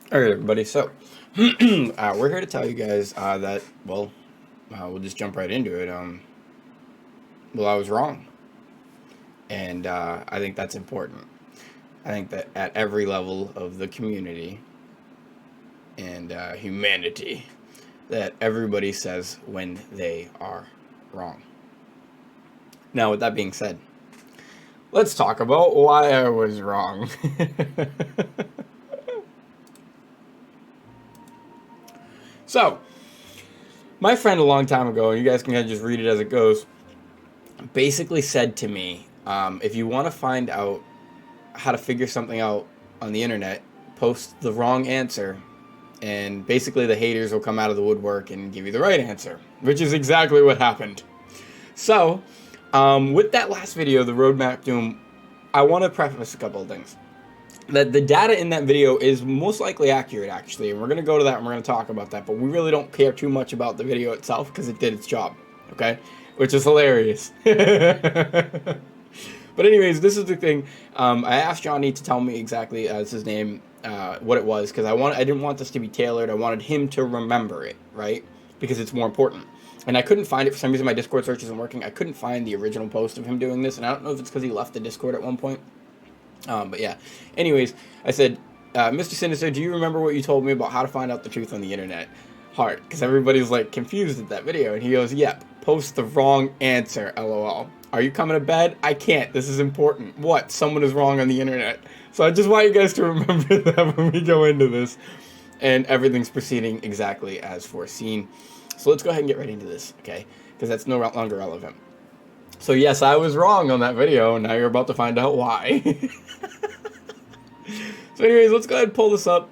All right, everybody. So, we're here to tell you guys that, we'll just jump right into it. I was wrong. And I think that's important. I think that at every level of the community and humanity, that everybody says when they are wrong. Now, with that being said, let's talk about why I was wrong. So, my friend a long time ago, and you guys can kind of just read it as it goes, basically said to me, if you want to find out how to figure something out on the internet, post the wrong answer, and basically the haters will come out of the woodwork and give you the right answer, which is exactly what happened. So, with that last video, the Roadmap Doom, I want to preface a couple of things. That the data in that video is most likely accurate, actually, and we're going to go to that and we're going to talk about that, but we really don't care too much about the video itself because it did its job, okay? Which is hilarious. But anyways, this is the thing. I asked Johnny to tell me exactly, it's his name, what it was, because I didn't want this to be tailored. I wanted him to remember it, right? Because it's more important. And I couldn't find it. For some reason, my Discord search isn't working. I couldn't find the original post of him doing this, and I don't know if it's because he left the Discord at one point. But yeah. Anyways, I said, Mr. Sinister, do you remember what you told me about how to find out the truth on the internet? Hard, because everybody's like confused at that video. And he goes, yep, post the wrong answer, lol. Are you coming to bed? I can't. This is important. What? Someone is wrong on the internet. So I just want you guys to remember that when we go into this. And everything's proceeding exactly as foreseen. So let's go ahead and get right into this, okay? Because that's no longer relevant. So yes, I was wrong on that video, and now you're about to find out why. So anyways, let's go ahead and pull this up.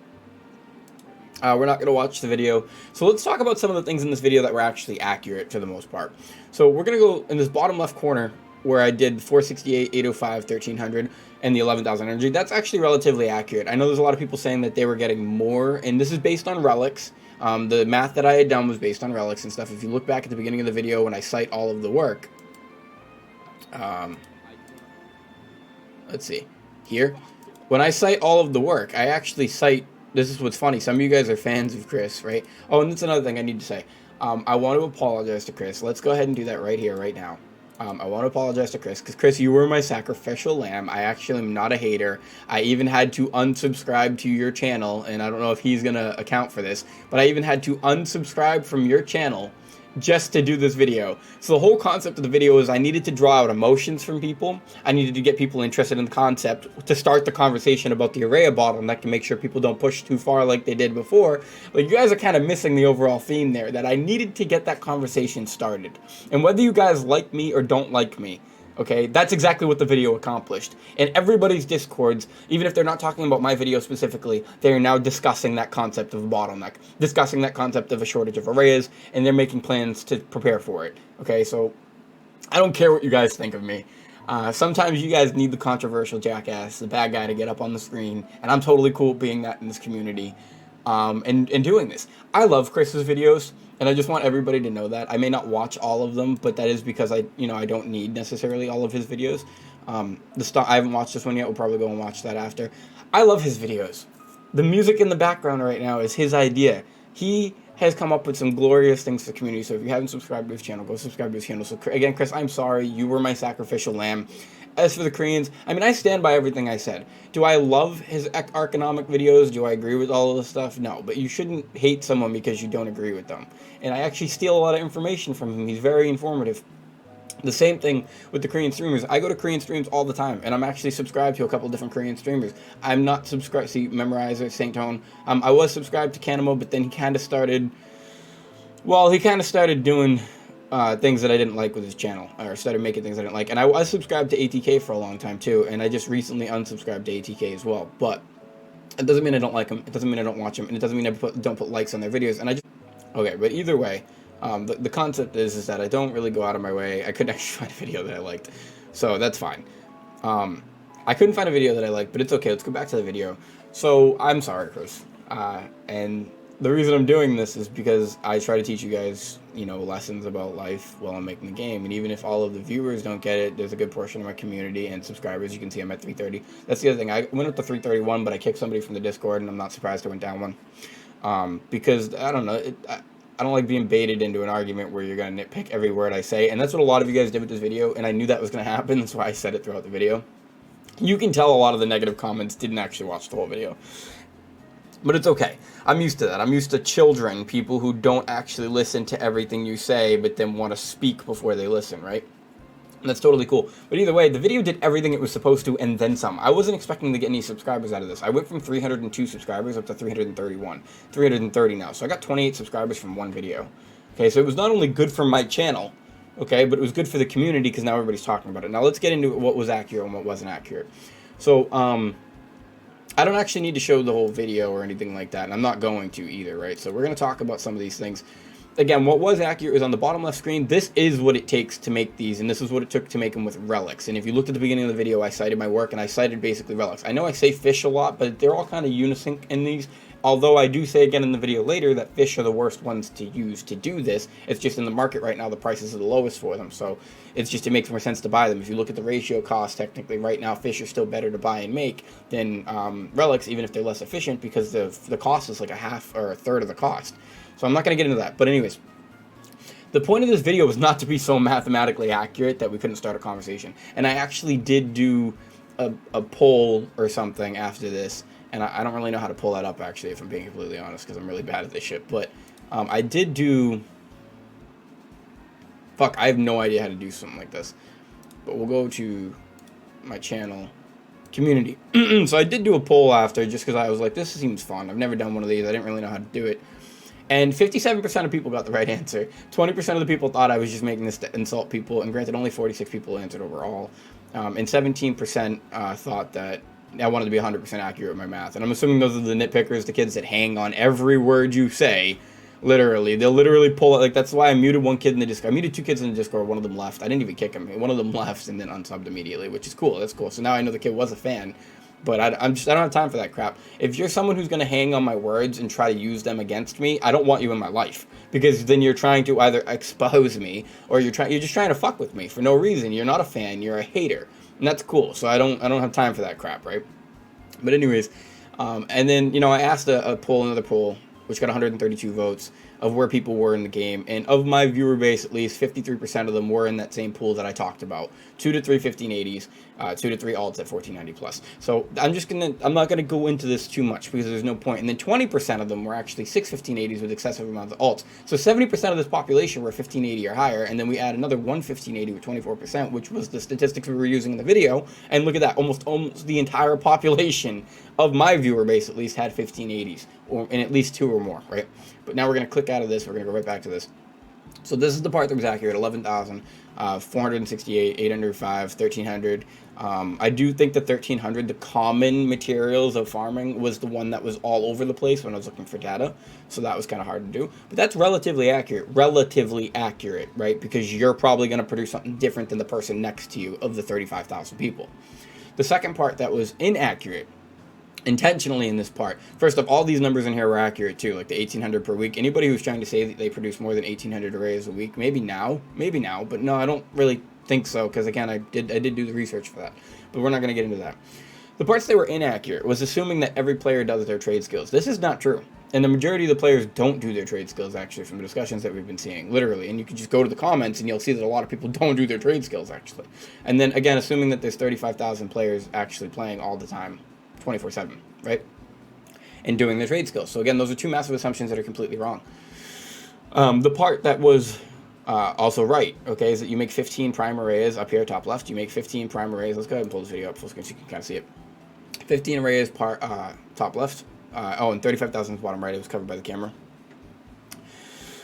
We're not going to watch the video. So let's talk about some of the things in this video that were actually accurate for the most part. So we're going to go in this bottom left corner where I did 468, 805, 1300, and the 11,000 energy. That's actually relatively accurate. I know there's a lot of people saying that they were getting more, and this is based on relics. The math that I had done was based on relics and stuff. If you look back at the beginning of the video when I cite all of the work, let's see, here, when I cite all of the work, I actually cite, this is what's funny, some of you guys are fans of Chris, right? Oh, and that's another thing I need to say. I want to apologize to Chris. Let's go ahead and do that right here, right now. I want to apologize to Chris, because Chris, you were my sacrificial lamb. I actually am not a hater. I even had to unsubscribe to your channel, and I don't know if he's going to account for this, but I even had to unsubscribe from your channel just to do this video. So the whole concept of the video is I needed to draw out emotions from people. I needed to get people interested in the concept to start the conversation about the oreah bottleneck and make sure people don't push too far like they did before. Like, you guys are kind of missing the overall theme there, that I needed to get that conversation started. And whether you guys like me or don't like me, okay, that's exactly what the video accomplished. And everybody's Discords, even if they're not talking about my video specifically, they are now discussing that concept of a bottleneck, discussing that concept of a shortage of arrays, and they're making plans to prepare for it. Okay, so I don't care what you guys think of me. Sometimes you guys need the controversial jackass, the bad guy, to get up on the screen, and I'm totally cool being that in this community, and doing this. I love Chris's videos, and I just want everybody to know that. I may not watch all of them, but that is because I don't need necessarily all of his videos. I haven't watched this one yet. We'll probably go and watch that after. I love his videos. The music in the background right now is his idea. He has come up with some glorious things for the community. So if you haven't subscribed to his channel, go subscribe to his channel. So again, Chris, I'm sorry. You were my sacrificial lamb. As for the Koreans, I mean, I stand by everything I said. Do I love his economic videos? Do I agree with all of this stuff? No, but you shouldn't hate someone because you don't agree with them. And I actually steal a lot of information from him. He's very informative. The same thing with the Korean streamers. I go to Korean streams all the time, and I'm actually subscribed to a couple different Korean streamers. I'm not subscribed, see, Memorizer, Saint Tone. I was subscribed to Kanamo, but then he kind of started doing things that I didn't like with his channel, or started making things I didn't like. And I was subscribed to ATK for a long time too, and I just recently unsubscribed to ATK as well. But it doesn't mean I don't like him. It doesn't mean I don't watch him, and it doesn't mean I don't put likes on their videos. And I just okay, but either way, the concept is that I don't really go out of my way. I couldn't actually find a video that I liked, so that's fine. I couldn't find a video that I liked, but it's okay. Let's go back to the video. So I'm sorry, Chris, and the reason I'm doing this is because I try to teach you guys, you know, lessons about life while I'm making the game. And even if all of the viewers don't get it, there's a good portion of my community and subscribers. You can see I'm at 330. That's the other thing. I went up to 331, but I kicked somebody from the Discord, and I'm not surprised I went down one. Because, I don't know, I don't like being baited into an argument where you're going to nitpick every word I say. And that's what a lot of you guys did with this video, and I knew that was going to happen. That's why I said it throughout the video. You can tell a lot of the negative comments didn't actually watch the whole video. But it's okay. I'm used to that. I'm used to children, people who don't actually listen to everything you say, but then want to speak before they listen, right? And that's totally cool. But either way, the video did everything it was supposed to, and then some. I wasn't expecting to get any subscribers out of this. I went from 302 subscribers up to 331. 330 now. So I got 28 subscribers from one video. Okay, so it was not only good for my channel, okay, but it was good for the community because now everybody's talking about it. Now let's get into what was accurate and what wasn't accurate. So, I don't actually need to show the whole video or anything like that, and I'm not going to either, right? So we're going to talk about some of these things. Again, what was accurate is on the bottom left screen. This is what it takes to make these, and this is what it took to make them with relics. And if you looked at the beginning of the video, I cited my work, and I cited basically relics. I know I say fish a lot, but they're all kind of unisync in these. Although I do say again in the video later that fish are the worst ones to use to do this. It's just in the market right now, the prices are the lowest for them. So it's just, it makes more sense to buy them. If you look at the ratio cost, technically right now, fish are still better to buy and make than relics, even if they're less efficient, because the cost is like a half or a third of the cost. So I'm not going to get into that. But anyways, the point of this video was not to be so mathematically accurate that we couldn't start a conversation. And I actually did do a poll or something after this. And I don't really know how to pull that up, actually, if I'm being completely honest, because I'm really bad at this shit. But I did do... Fuck, I have no idea how to do something like this. But we'll go to my channel, community. So I did do a poll after, just because I was like, this seems fun. I've never done one of these. I didn't really know how to do it. And 57% of people got the right answer. 20% of the people thought I was just making this to insult people. And granted, only 46 people answered overall. And 17% thought that I wanted to be 100% accurate with my math. And I'm assuming those are the nitpickers, the kids that hang on every word you say. Literally. They'll literally pull it. Like, that's why I muted one kid in the Discord. I muted two kids in the Discord. One of them left. I didn't even kick him. One of them left and then unsubbed immediately, which is cool. That's cool. So now I know the kid was a fan. But I don't have time for that crap. If you're someone who's going to hang on my words and try to use them against me, I don't want you in my life. Because then you're trying to either expose me or you're just trying to fuck with me for no reason. You're not a fan. You're a hater. And that's cool. So I don't have time for that crap, right? But anyways, and then, you know, I asked another poll, which got 132 votes, of where people were in the game. And of my viewer base, at least 53% of them were in that same pool that I talked about. 2 to 3 1580s, 2 to 3 alts at 1490 plus. So I'm not gonna go into this too much because there's no point. And then 20% of them were actually 6 1580s with excessive amounts of alts. So 70% of this population were 1580 or higher, and then we add another 1 1580 with 24%, which was the statistics we were using in the video. And look at that, almost the entire population of my viewer base at least had 1580s, and at least 2 or more, right? But now we're going to click out of this. We're going to go right back to this. So this is the part that was accurate. 11,000, 468, 805, 1,300. I do think the 1,300, the common materials of farming, was the one that was all over the place when I was looking for data. So that was kind of hard to do. But that's relatively accurate. Relatively accurate, right? Because you're probably going to produce something different than the person next to you of the 35,000 people. The second part that was inaccurate, intentionally in this part. First off, all these numbers in here were accurate too, like the 1,800 per week. Anybody who's trying to say that they produce more than 1,800 arrays a week, maybe now, but no, I don't really think so, because again, I did do the research for that, but we're not going to get into that. The parts that were inaccurate was assuming that every player does their trade skills. This is not true. And the majority of the players don't do their trade skills, actually, from the discussions that we've been seeing, literally. And you can just go to the comments and you'll see that a lot of people don't do their trade skills, actually. And then, again, assuming that there's 35,000 players actually playing all the time, 24/7, right? And doing their trade skills. So again, those are two massive assumptions that are completely wrong. The part that was also right, okay, is that you make 15 prime arrays up here, top left. You make 15 prime arrays. Let's go ahead and pull this video up so you can kind of see it. 15 arrays top left. And 35,000 is bottom right. It was covered by the camera.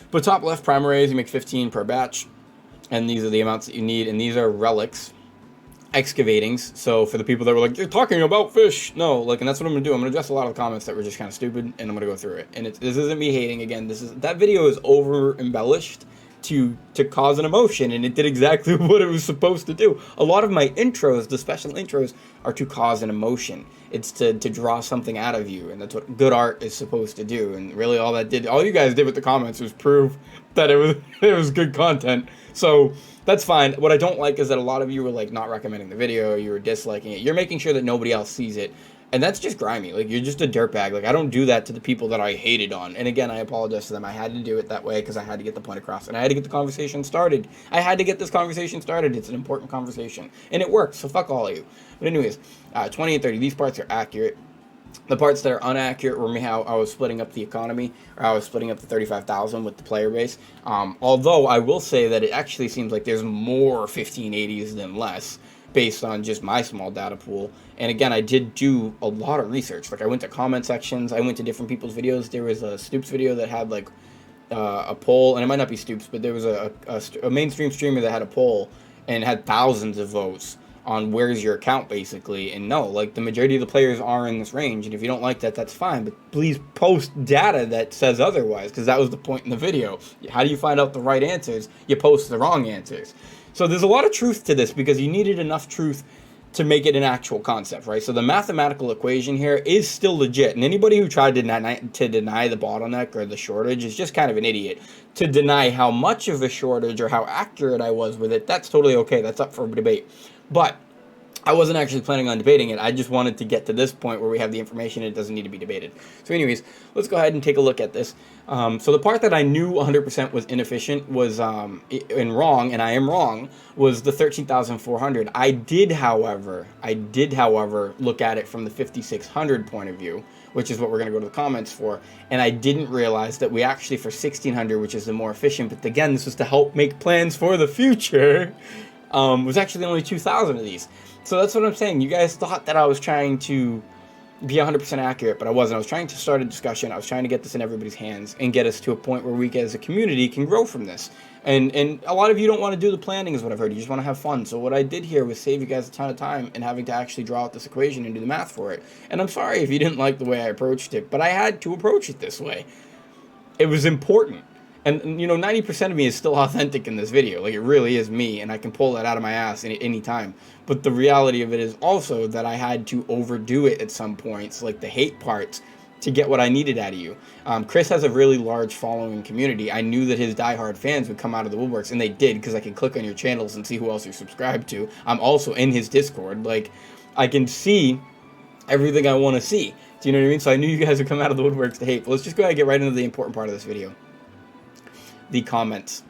But top left prime arrays, you make 15 per batch. And these are the amounts that you need. And these are relics. Excavatings. So for the people that were like, you're talking about fish. No, like, and that's what I'm gonna do. I'm gonna address a lot of the comments that were just kind of stupid, and I'm gonna go through it. And this isn't me hating. Again, that video is over embellished, to cause an emotion, and it did exactly what it was supposed to do. A lot of my intros, the special intros, are to cause an emotion. It's to draw something out of you, and that's what good art is supposed to do. And really, all you guys did with the comments was prove that it was good content. So that's fine. What I don't like is that a lot of you were like not recommending the video, you were disliking it. You're making sure that nobody else sees it. And that's just grimy. Like, you're just a dirtbag. Like, I don't do that to the people that I hated on. And again, I apologize to them. I had to do it that way because I had to get the point across. And I had to get the conversation started. I had to get this conversation started. It's an important conversation. And it worked, so fuck all of you. But anyways, 20 and 30, these parts are accurate. The parts that are inaccurate were how I was splitting up the economy, or I was splitting up the 35,000 with the player base. Although I will say that it actually seems like there's more 1580s than less, based on just my small data pool. And again, I did do a lot of research. Like, I went to comment sections, I went to different people's videos. There was a Stoops video that had like a poll, and it might not be Stoops, but there was a mainstream streamer that had a poll and had thousands of votes on where's your account, basically. And no, like, the majority of the players are in this range, and if you don't like that, that's fine, but please post data that says otherwise, because that was the point in the video. How do you find out the right answers? You post the wrong answers. So there's a lot of truth to this, because you needed enough truth to make it an actual concept, right? So the mathematical equation here is still legit, and anybody who tried to deny the bottleneck or the shortage is just kind of an idiot. To deny how much of a shortage or how accurate I was with it, that's totally okay. That's up for debate. But I wasn't actually planning on debating it. I just wanted to get to this point where we have the information and it doesn't need to be debated. So anyways, let's go ahead and take a look at this. So the part that I knew 100% was inefficient was and wrong, and I am wrong, was the 13,400. I did, however, look at it from the 5,600 point of view, which is what we're going to go to the comments for, and I didn't realize that we actually, for 1,600, which is the more efficient, but again, this was to help make plans for the future, was actually only 2,000 of these. So that's what I'm saying. You guys thought that I was trying to be 100% accurate, but I wasn't. I was trying to start a discussion. I was trying to get this in everybody's hands and get us to a point where we as a community can grow from this. And a lot of you don't want to do the planning, is what I've heard. You just want to have fun. So what I did here was save you guys a ton of time and having to actually draw out this equation and do the math for it. And I'm sorry if you didn't like the way I approached it, but I had to approach it this way. It was important. And, you know, 90% of me is still authentic in this video. Like, it really is me, and I can pull that out of my ass any time. But the reality of it is also that I had to overdo it at some points, like the hate parts, to get what I needed out of you. Chris has a really large following community. I knew that his diehard fans would come out of the woodworks, and they did, because I can click on your channels and see who else you're subscribed to. I'm also in his Discord. Like, I can see everything I want to see. Do you know what I mean? So I knew you guys would come out of the woodworks to hate. But let's just go ahead and get right into the important part of this video. The comments,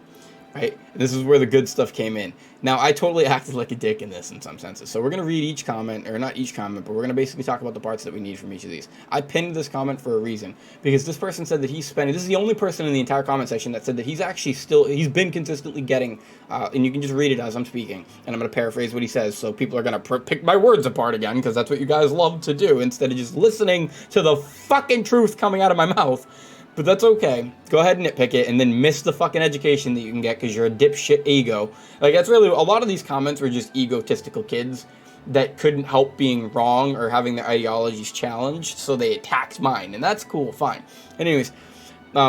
right? This is where the good stuff came in. Now, I totally acted like a dick in this in some senses. So we're going to read each comment, or not each comment, but we're going to basically talk about the parts that we need from each of these. I pinned this comment for a reason, because this person said that he's spending, this is the only person in the entire comment section that said that he's actually he's been consistently getting, and you can just read it as I'm speaking, and I'm going to paraphrase what he says, so people are going to pick my words apart again, because that's what you guys love to do, instead of just listening to the fucking truth coming out of my mouth. But that's okay. Go ahead and nitpick it, and then miss the fucking education that you can get because you're a dipshit ego. Like, that's really, a lot of these comments were just egotistical kids that couldn't help being wrong or having their ideologies challenged, so they attacked mine, and that's cool, fine. Anyways,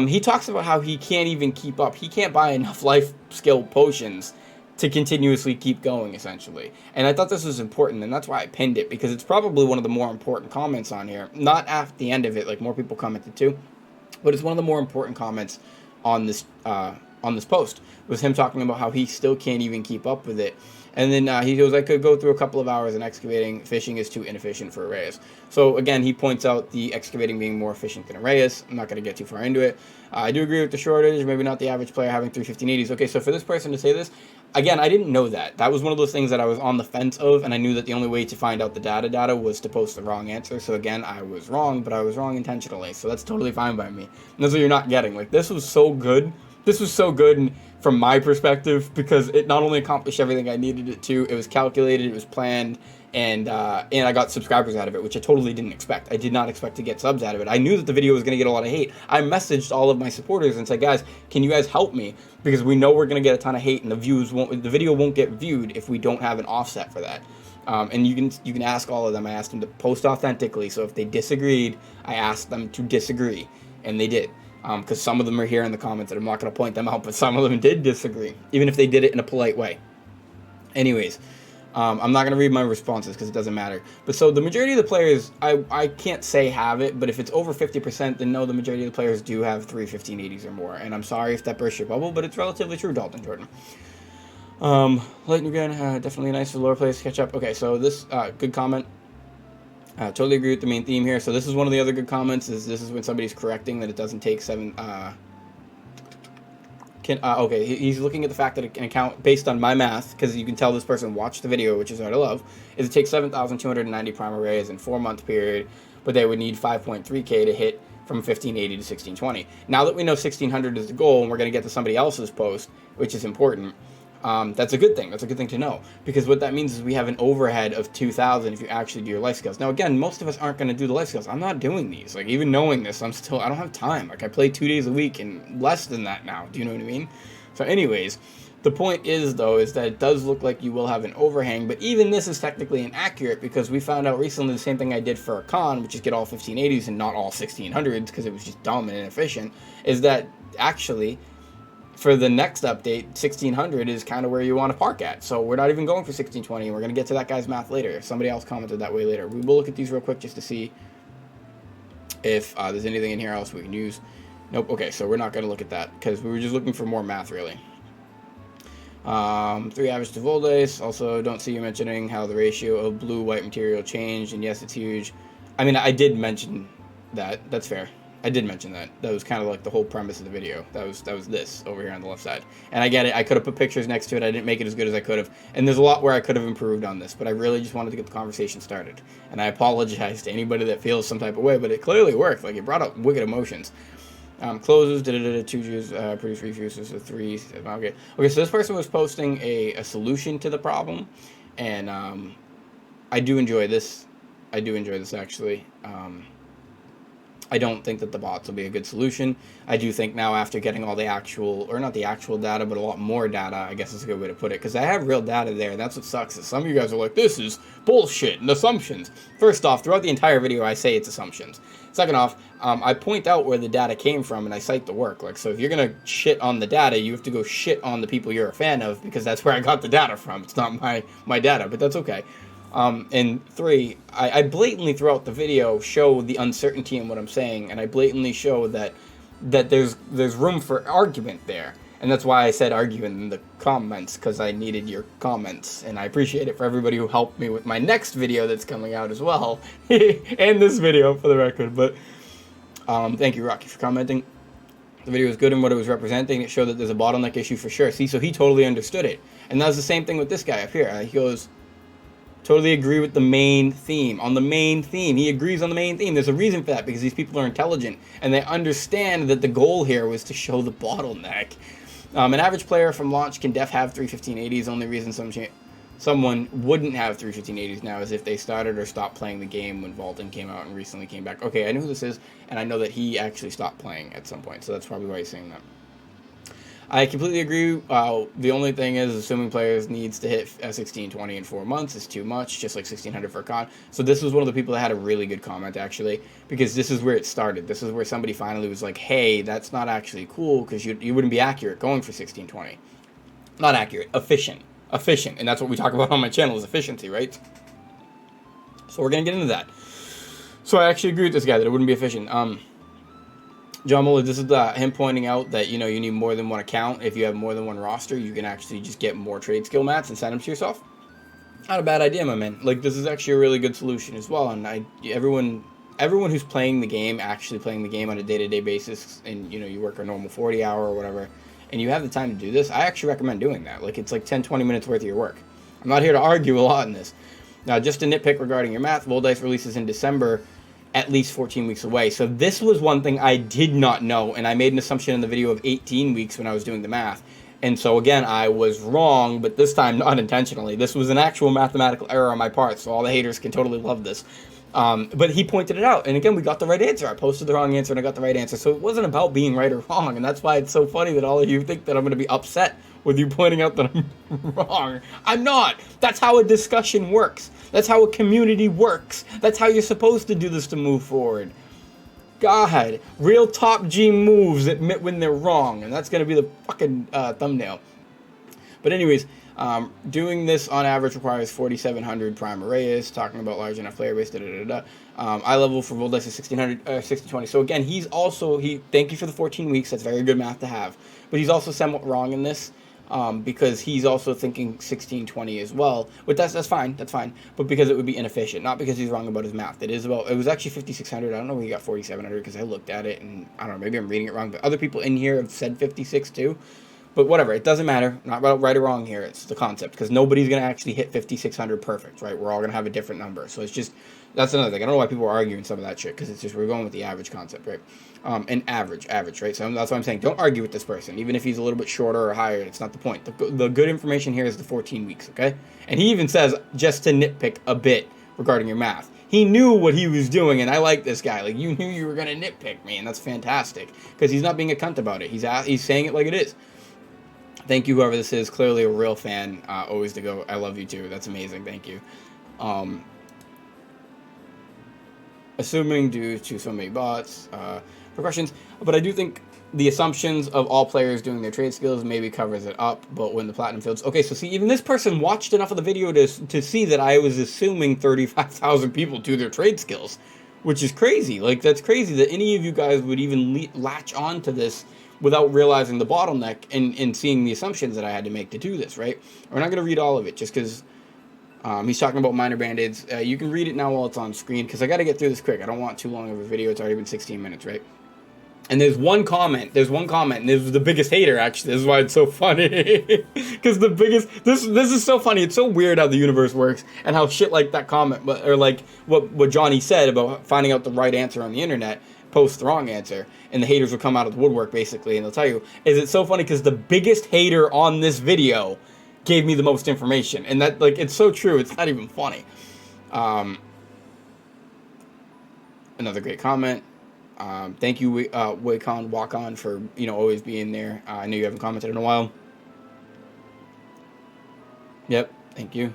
he talks about how he can't even keep up. He can't buy enough life skill potions to continuously keep going, essentially. And I thought this was important, and that's why I pinned it, because it's probably one of the more important comments on here. Not at the end of it, like more people commented too. But it's one of the more important comments on this post, was him talking about how he still can't even keep up with it. And then he goes, I could go through a couple of hours in excavating. Fishing is too inefficient for oreahs. So again, he points out the excavating being more efficient than oreahs. I'm not going to get too far into it. I do agree with the shortage, maybe not the average player having 3 1580s. Okay, so for this person to say this, again, I didn't know that. That was one of those things that I was on the fence of, and I knew that the only way to find out the data was to post the wrong answer. So again, I was wrong, but I was wrong intentionally. So that's totally fine by me. And that's what you're not getting. Like, this was so good. This was so good from my perspective, because it not only accomplished everything I needed it to, it was calculated, it was planned, and I got subscribers out of it, which I totally didn't expect. I did not expect to get subs out of it. I knew that the video was going to get a lot of hate. I messaged all of my supporters and said, guys, can you guys help me? Because we know we're going to get a ton of hate, and the video won't get viewed if we don't have an offset for that. And you can ask all of them. I asked them to post authentically, so if they disagreed, I asked them to disagree, and they did. because some of them are here in the comments, and I'm not going to point them out, but some of them did disagree, even if they did it in a polite way. Anyways, I'm not going to read my responses because it doesn't matter. But so the majority of the players, I can't say have it, but if it's over 50%, then no, the majority of the players do have 3 1580s or more. And I'm sorry if that burst your bubble, but it's relatively true, Dalton Jordan. Lightning again, definitely nice for lower players to catch up. Okay, so this, good comment. Totally agree with the main theme here. So this is one of the other good comments, is this is when somebody's correcting that it doesn't take 7, okay, he's looking at the fact that an account, based on my math, because you can tell this person watched the video, which is what I love, is it takes 7,290 prime arrays in 4-month period, but they would need 5.3k to hit from 1580 to 1620. Now that we know 1600 is the goal, and we're going to get to somebody else's post, which is important, that's a good thing. That's a good thing to know, because what that means is we have an overhead of 2,000 if you actually do your life skills. Now, again, most of us aren't going to do the life skills. I'm not doing these. Like, even knowing this, I don't have time. Like, I play 2 days a week and less than that now. Do you know what I mean? So anyways, the point is, though, is that it does look like you will have an overhang, but even this is technically inaccurate, because we found out recently the same thing I did for a con, which is get all 1580s and not all 1600s, because it was just dumb and inefficient, is that actually, for the next update, 1600 is kind of where you want to park at. So we're not even going for 1620. We're going to get to that guy's math later. Somebody else commented that way later. We will look at these real quick just to see if there's anything in here else we can use. Nope. Okay, so we're not going to look at that because we were just looking for more math, really. 3 average to voldays. Also, don't see you mentioning how the ratio of blue-white material changed. And yes, it's huge. I mean, I did mention that. That's fair. I did mention that. That was kind of like the whole premise of the video. That was this over here on the left side. And I get it. I could have put pictures next to it. I didn't make it as good as I could have. And there's a lot where I could have improved on this. But I really just wanted to get the conversation started. And I apologize to anybody that feels some type of way. But it clearly worked. Like, it brought up wicked emotions. Closes, 2 Jews, produce refuses, so 3. Okay, so this person was posting a solution to the problem. And I do enjoy this. I do enjoy this, actually. I don't think that the bots will be a good solution. I do think now, after getting all the actual, or not the actual data, but a lot more data, I guess is a good way to put it, because I have real data there, and that's what sucks, is some of you guys are like, this is bullshit and assumptions. First off, throughout the entire video, I say it's assumptions. Second off, I point out where the data came from, and I cite the work. Like, so if you're going to shit on the data, you have to go shit on the people you're a fan of, because that's where I got the data from. It's not my data, but that's okay. And 3, I blatantly throughout the video show the uncertainty in what I'm saying, and I blatantly show that there's room for argument there, and that's why I said argue in the comments, because I needed your comments, and I appreciate it for everybody who helped me with my next video that's coming out as well, and this video for the record. But thank you, Rocky, for commenting. The video was good in what it was representing. It showed that there's a bottleneck issue for sure. See, so he totally understood it, and that was the same thing with this guy up here. He goes, totally agree with the main theme. On the main theme. He agrees on the main theme. There's a reason for that, because these people are intelligent, and they understand that the goal here was to show the bottleneck. An average player from launch can have 3 1580s. Only reason someone wouldn't have 3 1580s now is if they started or stopped playing the game when Vaulting came out and recently came back. Okay, I know who this is, and I know that he actually stopped playing at some point, so that's probably why he's saying that. I completely agree. The only thing is, assuming players needs to hit 1620 in 4 months is too much, just like 1600 for a con. So this was one of the people that had a really good comment, actually, because this is where it started. This is where somebody finally was like, hey, that's not actually cool, because you wouldn't be accurate going for 1620. Not accurate, efficient. Efficient, and that's what we talk about on my channel, is efficiency, right? So we're going to get into that. So I actually agree with this guy that it wouldn't be efficient. John Muller, this is him pointing out that, you need more than one account. If you have more than one roster, you can actually just get more trade skill mats and send them to yourself. Not a bad idea, my man. Like, this is actually a really good solution as well. And everyone who's playing the game, actually playing the game on a day-to-day basis, and, you work a normal 40-hour or whatever, and you have the time to do this, I actually recommend doing that. Like, it's like 10, 20 minutes worth of your work. I'm not here to argue a lot in this. Now, just a nitpick regarding your math, Voldice releases in December, at least 14 weeks away. So this was one thing I did not know, and I made an assumption in the video of 18 weeks when I was doing the math. And so again, I was wrong, but this time not intentionally. This was an actual mathematical error on my part, so all the haters can totally love this. But he pointed it out, and again, we got the right answer. I posted the wrong answer, and I got the right answer. So it wasn't about being right or wrong, and that's why it's so funny that all of you think that I'm going to be upset with you pointing out that I'm wrong. I'm not. That's how a discussion works. That's how a community works. That's how you're supposed to do this to move forward. God. Real top G moves admit when they're wrong. And that's going to be the fucking thumbnail. But anyways, doing this on average requires 4,700 prime arrays, talking about large enough player base, eye level for Voldice is 1620. So again, thank you for the 14 weeks. That's very good math to have. But he's also somewhat wrong in this. Because he's also thinking 1620 as well, but that's fine, but because it would be inefficient, not because he's wrong about his math. It was actually 5600. I don't know where he got 4700 because I looked at it and I don't know, maybe I'm reading it wrong, but other people in here have said 56 too. But whatever, it doesn't matter. Not about right or wrong here. It's the concept, because nobody's going to actually hit 5,600 perfect, right? We're all going to have a different number. So it's just, that's another thing. I don't know why people are arguing some of that shit, because it's just, we're going with the average concept, right? And average, right? So that's why I'm saying, don't argue with this person. Even if he's a little bit shorter or higher, it's not the point. The good information here is the 14 weeks, okay? And he even says, just to nitpick a bit regarding your math. He knew what he was doing, and I like this guy. Like, you knew you were going to nitpick me, and that's fantastic. Because he's not being a cunt about it. He's saying it like it is. Thank you, whoever this is. Clearly a real fan. Always to go. I love you too. That's amazing. Thank you. Assuming due to so many bots, for questions, but I do think the assumptions of all players doing their trade skills maybe covers it up. But when the platinum fields, okay, so see, even this person watched enough of the video to see that I was assuming 35,000 people do their trade skills, which is crazy. Like, that's crazy that any of you guys would even latch on to this without realizing the bottleneck and seeing the assumptions that I had to make to do this, right? We're not going to read all of it just because he's talking about minor band-aids. You can read it now while it's on screen, because I got to get through this quick. I don't want too long of a video. It's already been 16 minutes, right? And there's one comment, and this is the biggest hater, actually. This is why it's so funny. Because this is so funny. It's so weird how the universe works, and how shit like that comment, or like what Johnny said about finding out the right answer on the internet, post the wrong answer, and the haters will come out of the woodwork, basically, and they'll tell you, it's so funny because the biggest hater on this video gave me the most information, and that, like, it's so true, it's not even funny. Another great comment. Thank you, Wacon, Walk On, for, always being there. I know you haven't commented in a while. Yep, thank you.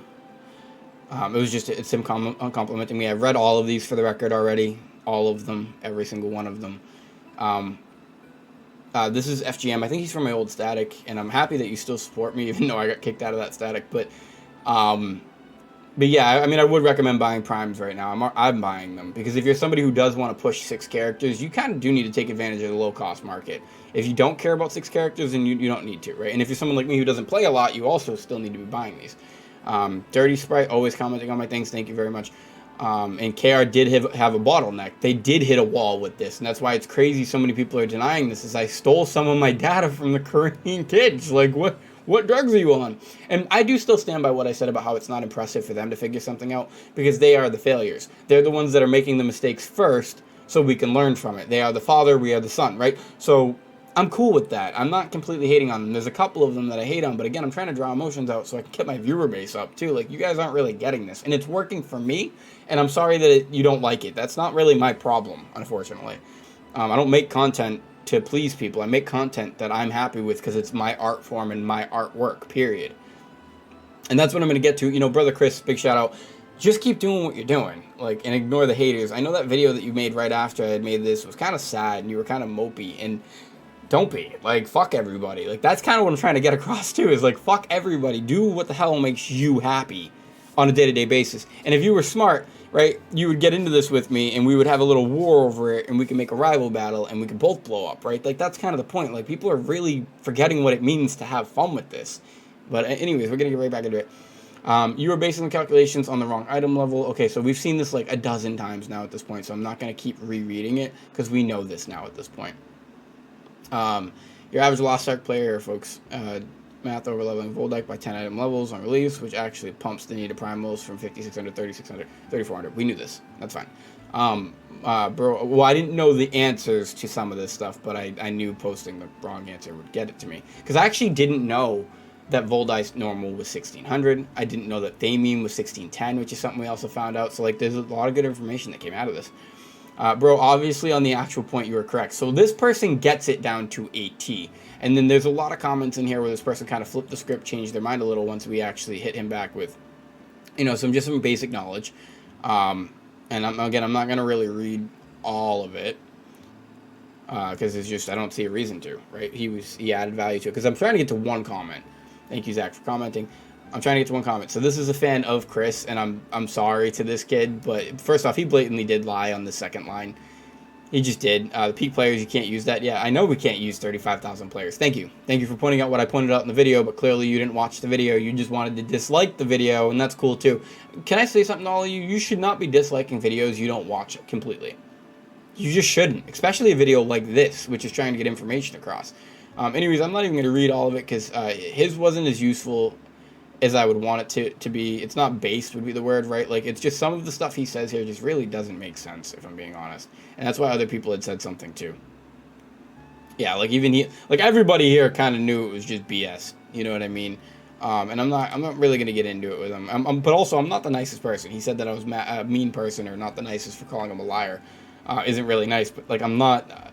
It's him complimenting me. I've read all of these for the record already. All of them, every single one of them. This is FGM. I think he's from my old Static, and I'm happy that you still support me, even though I got kicked out of that Static. But yeah, I mean, I would recommend buying Primes right now. I'm buying them, because if you're somebody who does want to push 6 characters, you kind of do need to take advantage of the low-cost market. If you don't care about 6 characters, then you don't need to, right? And if you're someone like me who doesn't play a lot, you also still need to be buying these. Dirty Sprite, always commenting on my things. Thank you very much. And KR did have a bottleneck. They did hit a wall with this, and that's why it's crazy so many people are denying this, is I stole some of my data from the Korean kids. Like, what drugs are you on? And I do still stand by what I said about how it's not impressive for them to figure something out, because they are the failures. They're the ones that are making the mistakes first, so we can learn from it. They are the father, we are the son, right? So I'm cool with that. I'm not completely hating on them. There's a couple of them that I hate on, but again, I'm trying to draw emotions out so I can get my viewer base up too. Like, you guys aren't really getting this, and it's working for me, and I'm sorry that you don't like it. That's not really my problem, unfortunately. I don't make content to please people. I make content that I'm happy with because it's my art form and my artwork, period. And that's what I'm going to get to. Brother Chris, big shout out. Just keep doing what you're doing, like, and ignore the haters. I know that video that you made right after I had made this was kind of sad, and you were kind of mopey, and don't be. Like, fuck everybody. Like, that's kind of what I'm trying to get across too, is like, fuck everybody. Do what the hell makes you happy on a day-to-day basis. And if you were smart, right, you would get into this with me, and we would have a little war over it, and we can make a rival battle, and we can both blow up, right? Like, that's kind of the point. Like, people are really forgetting what it means to have fun with this. But anyways, we're going to get right back into it. You were basing the calculations on the wrong item level. Okay, so we've seen this like a dozen times now at this point, so I'm not going to keep rereading it, because we know this now at this point. Your average Lost Ark player, folks, math over leveling Voldice by 10 item levels on release, which actually pumps the need of primals from 5,600, 3,600, 3,400. We knew this. That's fine. Well, I didn't know the answers to some of this stuff, but I knew posting the wrong answer would get it to me. Because I actually didn't know that Voldice normal was 1,600. I didn't know that Thamine was 1,610, which is something we also found out. So, like, there's a lot of good information that came out of this. Obviously on the actual point you were correct. So this person gets it down to 8T. And then there's a lot of comments in here where this person kind of flipped the script, changed their mind a little once we actually hit him back with, some basic knowledge. And I'm not going to really read all of it. because it's just I don't see a reason to, right? He added value to it because I'm trying to get to one comment. Thank you, Zach, for commenting. I'm trying to get to one comment. So this is a fan of Chris, and I'm sorry to this kid, but first off, he blatantly did lie on the second line. He just did. The peak players, you can't use that. Yeah, I know we can't use 35,000 players. Thank you. Thank you for pointing out what I pointed out in the video, but clearly you didn't watch the video. You just wanted to dislike the video, and that's cool too. Can I say something to all of you? You should not be disliking videos you don't watch completely. You just shouldn't, especially a video like this, which is trying to get information across. Anyways, I'm not even going to read all of it because his wasn't as useful as I would want it to be. It's not based would be the word, right? Like, it's just some of the stuff he says here just really doesn't make sense, if I'm being honest. And that's why other people had said something too. Yeah, like even like everybody here kind of knew it was just BS. You know what I mean? And I'm not really gonna get into it with him. But also, I'm not the nicest person. He said that I was a mean person or not the nicest for calling him a liar. Isn't really nice, but like I'm not.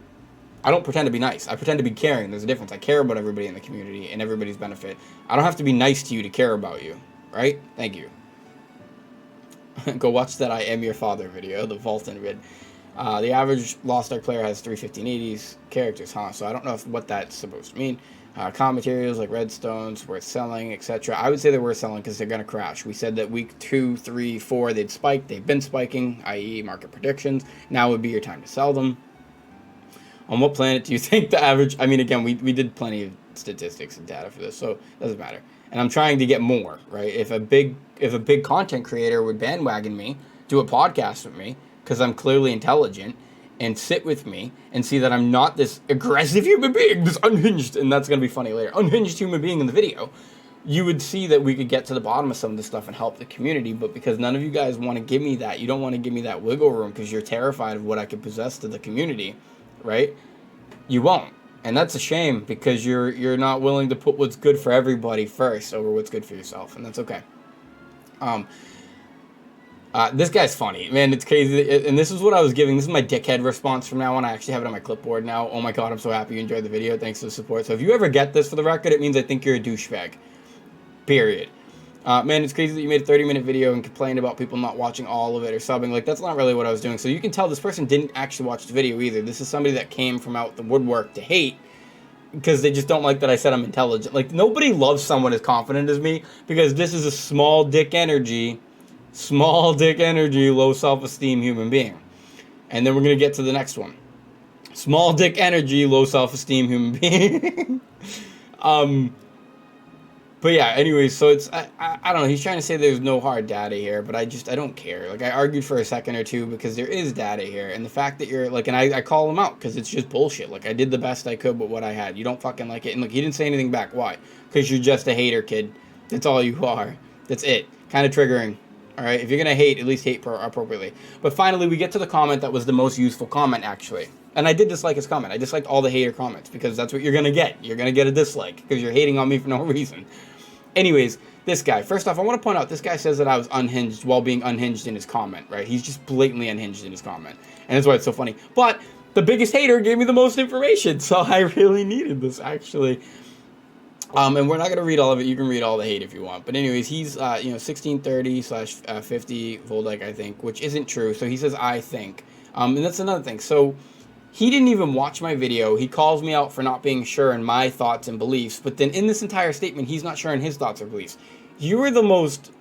I don't pretend to be nice. I pretend to be caring. There's a difference. I care about everybody in the community and everybody's benefit. I don't have to be nice to you to care about you, right? Thank you. Go watch that I Am Your Father video, the Vaulton vid. The average Lost Ark player has 31580s characters, huh? So I don't know what that's supposed to mean. Common materials like redstones worth selling, etc. I would say they're worth selling because they're going to crash. We said that week 2, 3, 4 they'd spike. They've been spiking, i.e. market predictions. Now would be your time to sell them. On what planet do you think the average... I mean, again, we did plenty of statistics and data for this, so it doesn't matter. And I'm trying to get more, right? If a big content creator would bandwagon me, do a podcast with me, because I'm clearly intelligent, and sit with me and see that I'm not this aggressive human being, this unhinged, and that's going to be funny later, unhinged human being in the video, you would see that we could get to the bottom of some of this stuff and help the community. But because none of you guys want to give me that, you don't want to give me that wiggle room because you're terrified of what I could possess to the community, right? You won't. And that's a shame because you're not willing to put what's good for everybody first over what's good for yourself, and that's okay. This guy's funny, man. It's crazy, and this is what I was giving. This is my dickhead response from now on. I actually have it on my clipboard now. Oh my god, I'm so happy you enjoyed the video. Thanks for the support. So if you ever get this for the record, it means I think you're a douchebag. Period. Man, it's crazy that you made a 30-minute video and complained about people not watching all of it or subbing. Like, that's not really what I was doing. So you can tell this person didn't actually watch the video either. This is somebody that came from out the woodwork to hate because they just don't like that I said I'm intelligent. Like, nobody loves someone as confident as me because this is a small dick energy, low self-esteem human being. And then we're going to get to the next one. Small dick energy, low self-esteem human being. But yeah, anyways, so it's, I don't know, he's trying to say there's no hard data here, but I don't care. Like, I argued for a second or two because there is data here, and the fact that you're, like, and I call him out because it's just bullshit. Like, I did the best I could with what I had. You don't fucking like it. And look, he didn't say anything back. Why? Because you're just a hater, kid. That's all you are. That's it. Kind of triggering. All right? If you're going to hate, at least hate appropriately. But finally, we get to the comment that was the most useful comment, actually. And I did dislike his comment. I disliked all the hater comments because that's what you're going to get. You're going to get a dislike because you're hating on me for no reason. Anyways, this guy. First off, I want to point out, this guy says that I was unhinged while being unhinged in his comment, right? He's just blatantly unhinged in his comment. And that's why it's so funny. But the biggest hater gave me the most information, so I really needed this, actually. And we're not going to read all of it. You can read all the hate if you want. But anyways, he's, 1630/50 Voldyke, I think, which isn't true. So he says, I think. And that's another thing. So he didn't even watch my video. He calls me out for not being sure in my thoughts and beliefs. But then in this entire statement, he's not sure in his thoughts or beliefs. You are the most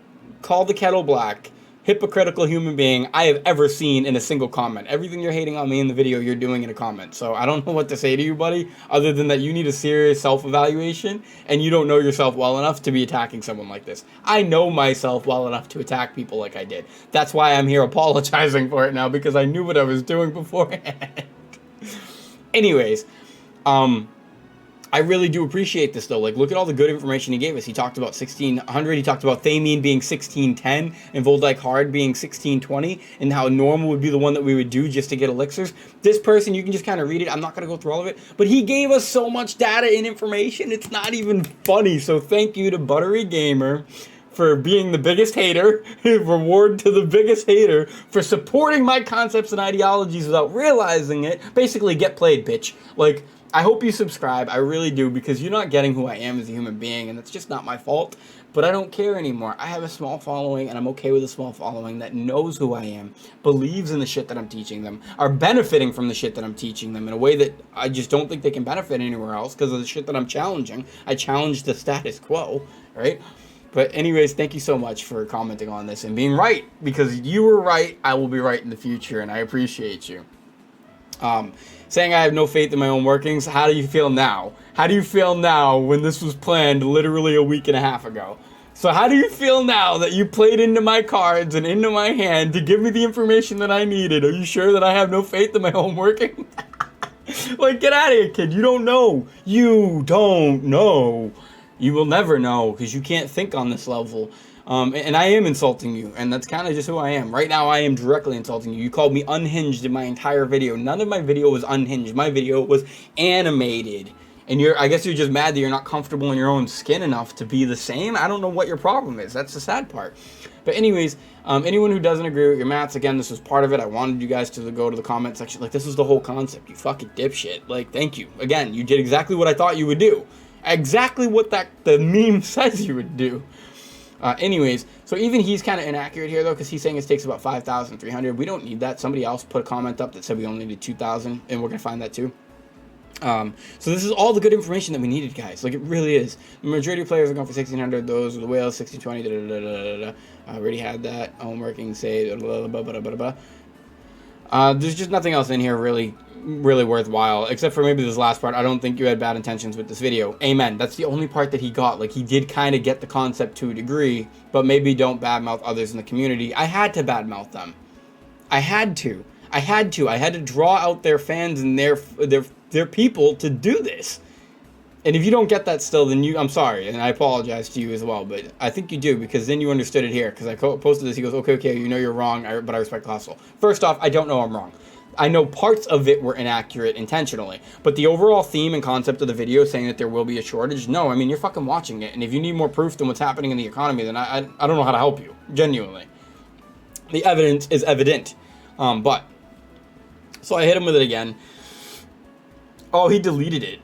call the kettle black, hypocritical human being I have ever seen in a single comment. Everything you're hating on me in the video, you're doing in a comment. So I don't know what to say to you, buddy, other than that you need a serious self-evaluation and you don't know yourself well enough to be attacking someone like this. I know myself well enough to attack people like I did. That's why I'm here apologizing for it now, because I knew what I was doing beforehand. Anyways, I really do appreciate this, though. Like, look at all the good information he gave us. He talked about 1600. He talked about Thamine being 1610 and Voldyke Hard being 1620 and how normal would be the one that we would do just to get elixirs. This person, you can just kind of read it. I'm not going to go through all of it. But he gave us so much data and information. It's not even funny. So thank you to Buttery Gamer for being the biggest hater. Reward to the biggest hater for supporting my concepts and ideologies without realizing it. Basically, get played, bitch. Like, I hope you subscribe. I really do, because you're not getting who I am as a human being, and that's just not my fault. But I don't care anymore. I have a small following, and I'm okay with a small following that knows who I am, believes in the shit that I'm teaching them, are benefiting from the shit that I'm teaching them in a way that I just don't think they can benefit anywhere else because of the shit that I'm challenging. I challenge the status quo, right? But anyways, thank you so much for commenting on this and being right, because you were right. I will be right in the future, and I appreciate you. Saying I have no faith in my own workings. How do you feel now? How do you feel now when this was planned literally a week and a half ago? So how do you feel now that you played into my cards and into my hand to give me the information that I needed? Are you sure that I have no faith in my own working? Like, get out of here, kid. You don't know. You don't know. You will never know, because you can't think on this level. And I am insulting you, and that's kind of just who I am. Right now, I am directly insulting you. You called me unhinged in my entire video. None of my video was unhinged. My video was animated. And I guess you're just mad that you're not comfortable in your own skin enough to be the same. I don't know what your problem is. That's the sad part. But anyways, anyone who doesn't agree with your maths, again, this was part of it. I wanted you guys to go to the comment section. Like, this is the whole concept. You fucking dipshit. Like, thank you. Again, you did exactly what I thought you would do. Exactly what the meme says you would do. Anyways, so even he's kind of inaccurate here, though, because he's saying it takes about 5,300. We don't need that. Somebody else put a comment up that said we only needed 2,000, and we're going to find that too. So this is all the good information that we needed, guys. Like, it really is. The majority of players are going for 1,600. Those are the whales, 1,620. I already had that. Home working, say, there's just nothing else in here really worthwhile, except for maybe this last part. I don't think you had bad intentions with this video. Amen. That's the only part that he got. Like, he did kind of get the concept to a degree, but maybe don't badmouth others in the community. I had to badmouth them. I had to draw out their fans and their people to do this. And if you don't get that still, then I'm sorry, and I apologize to you as well, but I think you do, because then you understood it here, because I posted this. He goes, okay, you know you're wrong, but I respect the hustle. First off, I don't know I'm wrong. I know parts of it were inaccurate intentionally, but the overall theme and concept of the video saying that there will be a shortage, no, I mean, you're fucking watching it, and if you need more proof than what's happening in the economy, then I don't know how to help you, genuinely. The evidence is evident, but, so I hit him with it again. Oh, he deleted it.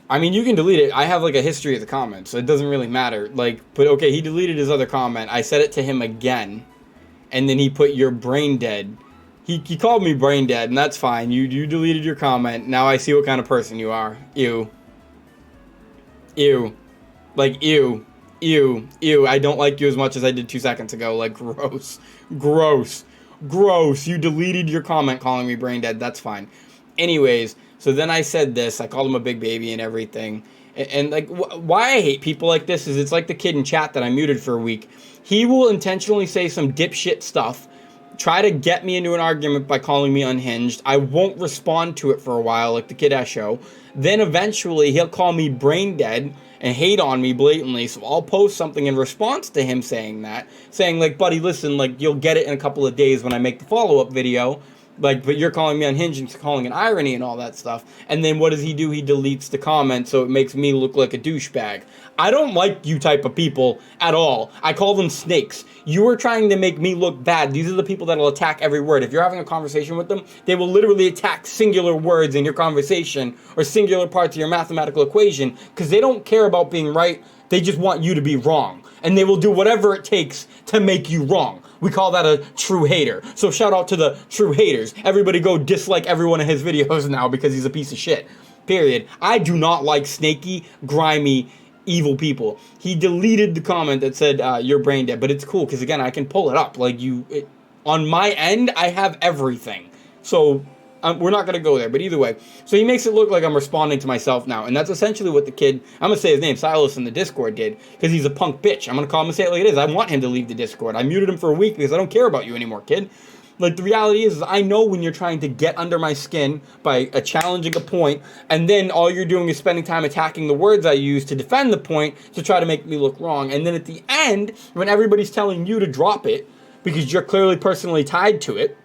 I mean, you can delete it. I have, like, a history of the comments, so it doesn't really matter, like, but okay, he deleted his other comment. I said it to him again. And then he put, "You're brain dead." He called me brain dead, and that's fine. You deleted your comment. Now I see what kind of person you are. Ew. Ew. Like, ew. Ew. Ew. I don't like you as much as I did 2 seconds ago. Like, gross. Gross. Gross. You deleted your comment calling me brain dead. That's fine. Anyways, so then I said this. I called him a big baby and everything. And like, why I hate people like this is it's like the kid in chat that I muted for a week. He will intentionally say some dipshit stuff, try to get me into an argument by calling me unhinged. I won't respond to it for a while, like the kid ass show. Then eventually he'll call me brain dead and hate on me blatantly. So I'll post something in response to him saying that, saying like, buddy, listen, like, you'll get it in a couple of days when I make the follow-up video. Like, but you're calling me unhinged and calling it irony and all that stuff. And then what does he do? He deletes the comment, so it makes me look like a douchebag. I don't like you type of people at all. I call them snakes. You are trying to make me look bad. These are the people that will attack every word. If you're having a conversation with them, they will literally attack singular words in your conversation or singular parts of your mathematical equation because they don't care about being right. They just want you to be wrong. And they will do whatever it takes to make you wrong. We call that a true hater. So shout out to the true haters. Everybody go dislike every one of his videos now because he's a piece of shit. Period. I do not like snaky, grimy, evil people. He deleted the comment that said, you're brain dead. But it's cool because, again, I can pull it up. Like, on my end, I have everything. So we're not going to go there. But either way. So he makes it look like I'm responding to myself now. And that's essentially what the kid, I'm going to say his name, Silas in the Discord did. Because he's a punk bitch. I'm going to call him and say it like it is. I want him to leave the Discord. I muted him for a week because I don't care about you anymore, kid. Like, the reality is I know when you're trying to get under my skin by challenging a point, and then all you're doing is spending time attacking the words I use to defend the point to try to make me look wrong. And then at the end, when everybody's telling you to drop it because you're clearly personally tied to it,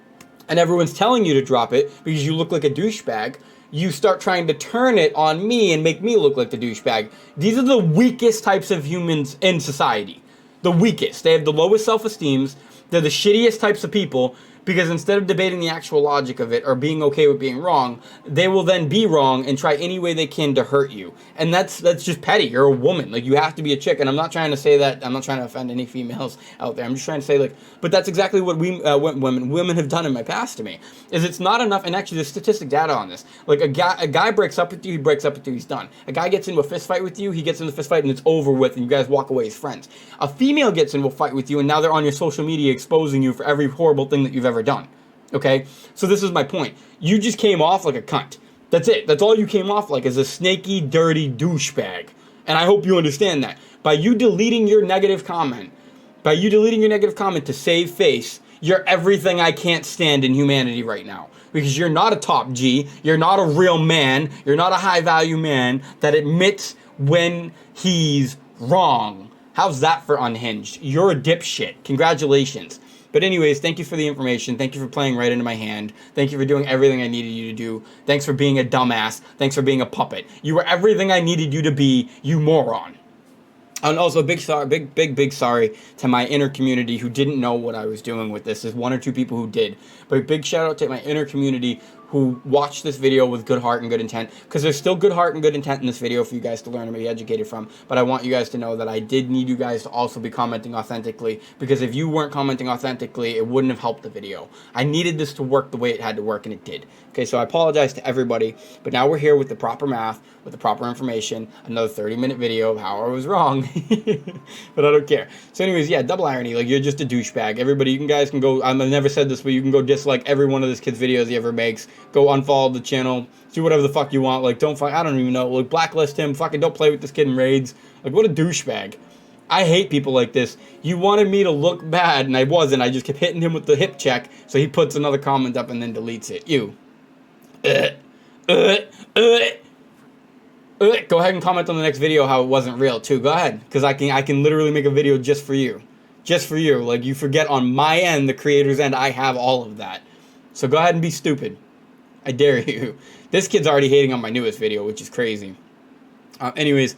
and everyone's telling you to drop it because you look like a douchebag, you start trying to turn it on me and make me look like the douchebag. These are the weakest types of humans in society. The weakest. They have the lowest self-esteems. They're the shittiest types of people Because instead of debating the actual logic of it or being okay with being wrong, they will then be wrong and try any way they can to hurt you. And that's just petty. You're a woman. Like, you have to be a chick. And I'm not trying to say that. I'm not trying to offend any females out there. I'm just trying to say, like, but that's exactly what women have done in my past to me. Is it's not enough. And actually, there's statistic data on this. Like, a guy breaks up with you, he breaks up with you, he's done. A guy gets into a fist fight with you, he gets into a fist fight and it's over with, and you guys walk away as friends. A female gets into a fight with you, and now they're on your social media exposing you for every horrible thing that you've ever done. Okay? So this is my point. You just came off like a cunt. That's it. That's all you came off like, is a snaky, dirty douchebag. And I hope you understand that. By you deleting your negative comment to save face, you're everything I can't stand in humanity right now. Because you're not a top G, you're not a real man, you're not a high-value man that admits when he's wrong. How's that for unhinged? You're a dipshit. Congratulations. But anyways, thank you for the information. Thank you for playing right into my hand. Thank you for doing everything I needed you to do. Thanks for being a dumbass. Thanks for being a puppet. You were everything I needed you to be, you moron. And also, big sorry to my inner community who didn't know what I was doing with this. There's one or two people who did. But big shout out to my inner community who watched this video with good heart and good intent. Because there's still good heart and good intent in this video for you guys to learn and be educated from. But I want you guys to know that I did need you guys to also be commenting authentically. Because if you weren't commenting authentically, it wouldn't have helped the video. I needed this to work the way it had to work, and it did. Okay, so I apologize to everybody. But now we're here with the proper math, with the proper information. Another 30-minute video of how I was wrong. But I don't care. So anyways, yeah, double irony. Like, you're just a douchebag. Everybody, you guys can go, I've never said this, but you can go dislike every one of this kid's videos he ever makes. Go unfollow the channel. Do whatever the fuck you want. Like, I don't even know. Like, blacklist him. Fucking don't play with this kid in raids. Like, what a douchebag. I hate people like this. You wanted me to look bad, and I wasn't. I just kept hitting him with the hip check, so he puts another comment up and then deletes it. You. Go ahead and comment on the next video how it wasn't real, too. Go ahead, because I can literally make a video just for you. Just for you. Like, you forget on my end, the creator's end, I have all of that. So go ahead and be stupid. I dare you. This kid's already hating on my newest video, which is crazy. Anyways,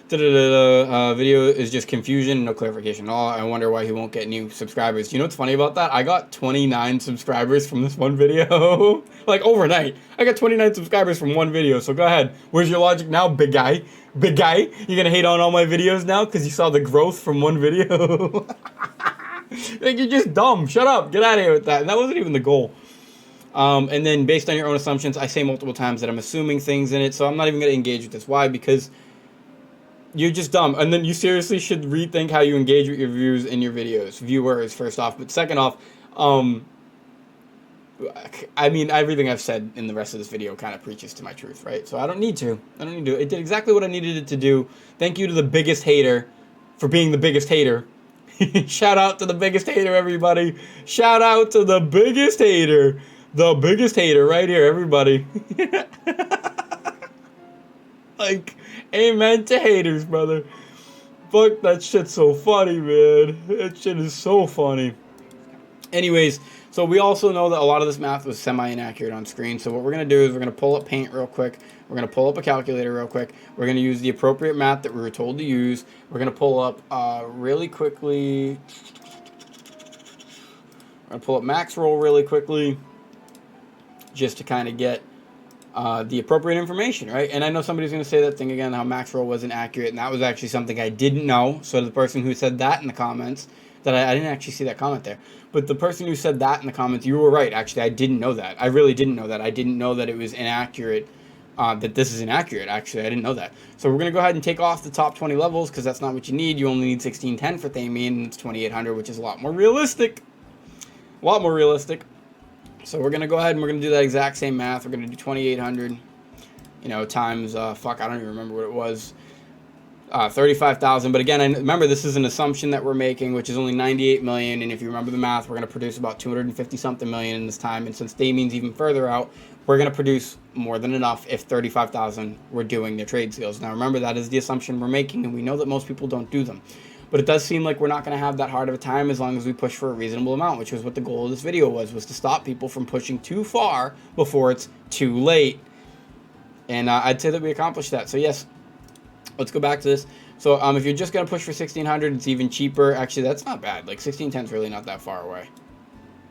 video is just confusion, no clarification at all. I wonder why he won't get new subscribers. You know what's funny about that? I got 29 subscribers from this one video. Like, overnight. I got 29 subscribers from one video, so go ahead. Where's your logic now, big guy? Big guy? You gonna hate on all my videos now because you saw the growth from one video? Like, you're just dumb. Shut up. Get out of here with that. And that wasn't even the goal. And then based on your own assumptions, I say multiple times that I'm assuming things in it, so I'm not even going to engage with this. Why? Because you're just dumb. And then you seriously should rethink how you engage with your viewers in your videos. Viewers, first off. But second off, I mean, everything I've said in the rest of this video kind of preaches to my truth, right? So I don't need to. It did exactly what I needed it to do. Thank you to the biggest hater for being the biggest hater. Shout out to the biggest hater, everybody. Shout out to the biggest hater. The biggest hater right here, everybody. Like, amen to haters, brother. Fuck, that shit's so funny, man. That shit is so funny. Anyways, so we also know that a lot of this math was semi-inaccurate on screen. So what we're going to do is we're going to pull up Paint real quick. We're going to pull up a calculator real quick. We're going to use the appropriate math that we were told to use. We're going to pull up really quickly. We're going to pull up max roll really quickly, just to kind of get the appropriate information, right? And I know somebody's going to say that thing again, how max roll wasn't accurate, and that was actually something I didn't know. So the person who said that in the comments, that I didn't actually see that comment there, but the person who said that in the comments, you were right. Actually, I didn't know that. I really didn't know that. I didn't know that it was inaccurate, that this is inaccurate. Actually, I didn't know that. So we're going to go ahead and take off the top 20 levels, because that's not what you need. You only need 1610 for Thameen, and it's 2800, which is a lot more realistic. A lot more realistic. So we're going to go ahead and we're going to do that exact same math. We're going to do 2,800, you know, times, fuck, I don't even remember what it was, 35,000. But again, remember, this is an assumption that we're making, which is only 98 million. And if you remember the math, we're going to produce about 250-something million in this time. And since Damien's even further out, we're going to produce more than enough if 35,000 were doing their trade sales. Now, remember, that is the assumption we're making, and we know that most people don't do them. But it does seem like we're not going to have that hard of a time as long as we push for a reasonable amount, which was what the goal of this video was to stop people from pushing too far before it's too late. And I'd say that we accomplished that. So yes, let's go back to this. So if you're just going to push for 1,600, it's even cheaper. Actually, that's not bad. Like 1,610 is really not that far away.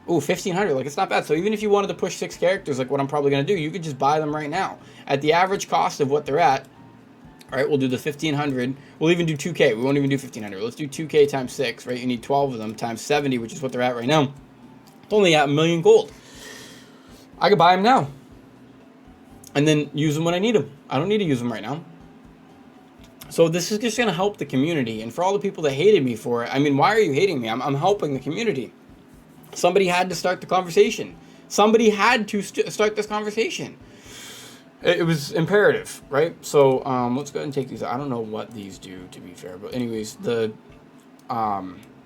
Ooh, 1,500. Like, it's not bad. So even if you wanted to push 6 characters, like what I'm probably going to do, you could just buy them right now. At the average cost of what they're at, all right, we'll do the 1,500. We'll even do 2K. We won't even do 1,500. Let's do 2K times 6, right? You need 12 of them times 70, which is what they're at right now. It's only at 1,000,000 gold. I could buy them now. And then use them when I need them. I don't need to use them right now. So this is just going to help the community. And for all the people that hated me for it, I mean, why are you hating me? I'm helping the community. Somebody had to start the conversation. Somebody had to start this conversation. It was imperative, right? So let's go ahead and take these. I don't know what these do, to be fair. But anyways,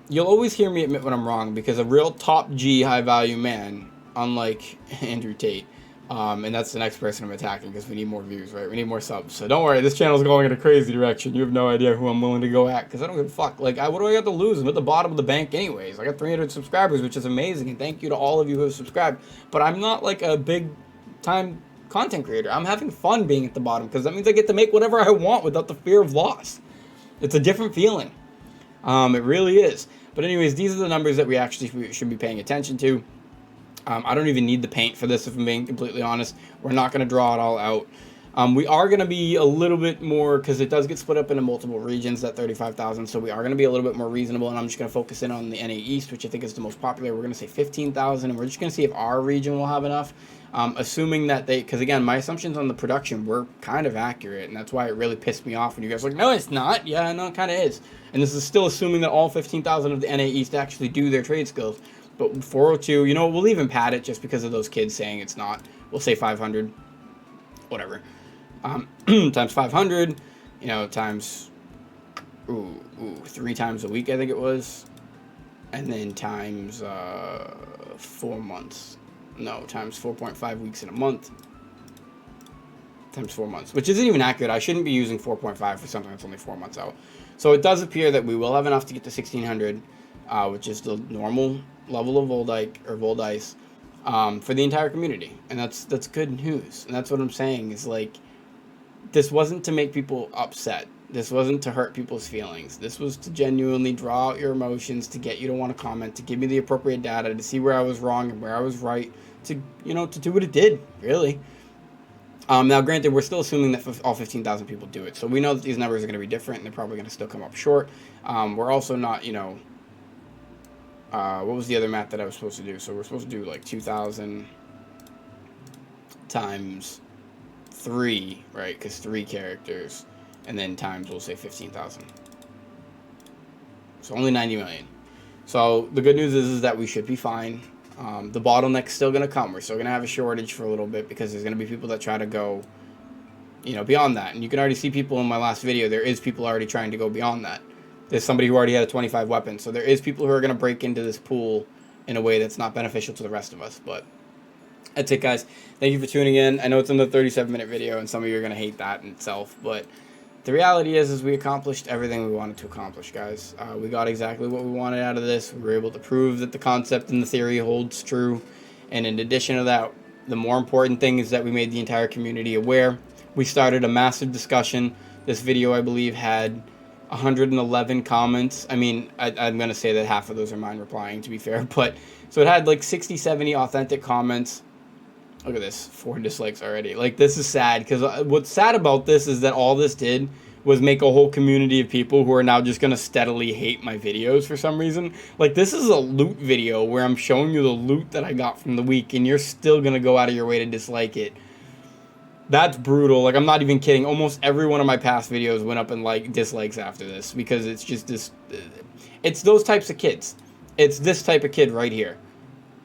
you'll always hear me admit when I'm wrong, because a real top G high-value man, unlike Andrew Tate, and that's the next person I'm attacking, because we need more views, right? We need more subs. So don't worry, this channel's going in a crazy direction. You have no idea who I'm willing to go at, because I don't give a fuck. Like, what do I got to lose? I'm at the bottom of the bank anyways. I got 300 subscribers, which is amazing, and thank you to all of you who have subscribed. But I'm not like a big-time content creator. I'm having fun being at the bottom, because that means I get to make whatever I want without the fear of loss. It's a different feeling. It really is. But anyways, these are the numbers that we actually should be paying attention to. I don't even need the paint for this, if I'm being completely honest. We're not going to draw it all out. We are going to be a little bit more, because it does get split up into multiple regions, that 35,000, so we are going to be a little bit more reasonable, and I'm just going to focus in on the NA East, which I think is the most popular. We're going to say 15,000, and we're just going to see if our region will have enough, assuming that because again, my assumptions on the production were kind of accurate, and that's why it really pissed me off when you guys were like, no, it's not. Yeah, no, it kind of is. And this is still assuming that all 15,000 of the NA East actually do their trade skills. But 402, you know, we'll even pad it just because of those kids saying it's not. We'll say 500, whatever. Times 500, you know, times, 3 times a week, I think it was. And then times 4 months. No, times 4.5 weeks in a month. Times 4 months, which isn't even accurate. I shouldn't be using 4.5 for something that's only 4 months out. So it does appear that we will have enough to get to 1,600, which is the normal level of Voldice for the entire community, and that's good news. And that's what I'm saying is, like, this wasn't to make people upset. This wasn't to hurt people's feelings. This was to genuinely draw out your emotions, to get you to want to comment, to give me the appropriate data, to see where I was wrong and where I was right, to, you know, to do what it did, really. Now, granted, we're still assuming that all 15,000 people do it, so we know that these numbers are going to be different, and they're probably going to still come up short. We're also not, you know, what was the other math that I was supposed to do? So we're supposed to do like 2,000 times 3, right? Because 3 characters, and then times, we'll say 15,000. So only 90 million. So the good news is that we should be fine. The bottleneck's still going to come. We're still going to have a shortage for a little bit, because there's going to be people that try to go, you know, beyond that. And you can already see people in my last video. There is people already trying to go beyond that. There's somebody who already had a 25 weapon. So there is people who are going to break into this pool in a way that's not beneficial to the rest of us. But that's it, guys. Thank you for tuning in. I know it's another 37-minute video, and some of you are going to hate that in itself. But the reality is we accomplished everything we wanted to accomplish, guys. We got exactly what we wanted out of this. We were able to prove that the concept and the theory holds true. And in addition to that, the more important thing is that we made the entire community aware. We started a massive discussion. This video, I believe, had 111 comments. I mean, I'm going to say that half of those are mine replying, to be fair. But so it had like 60, 70 authentic comments. Look at this, 4 dislikes already. Like, this is sad, because what's sad about this is that all this did was make a whole community of people who are now just going to steadily hate my videos for some reason. Like, this is a loot video where I'm showing you the loot that I got from the week, and you're still going to go out of your way to dislike it. That's brutal. Like, I'm not even kidding. Almost every one of my past videos went up in like dislikes after this, because it's just this. It's those types of kids. It's this type of kid right here.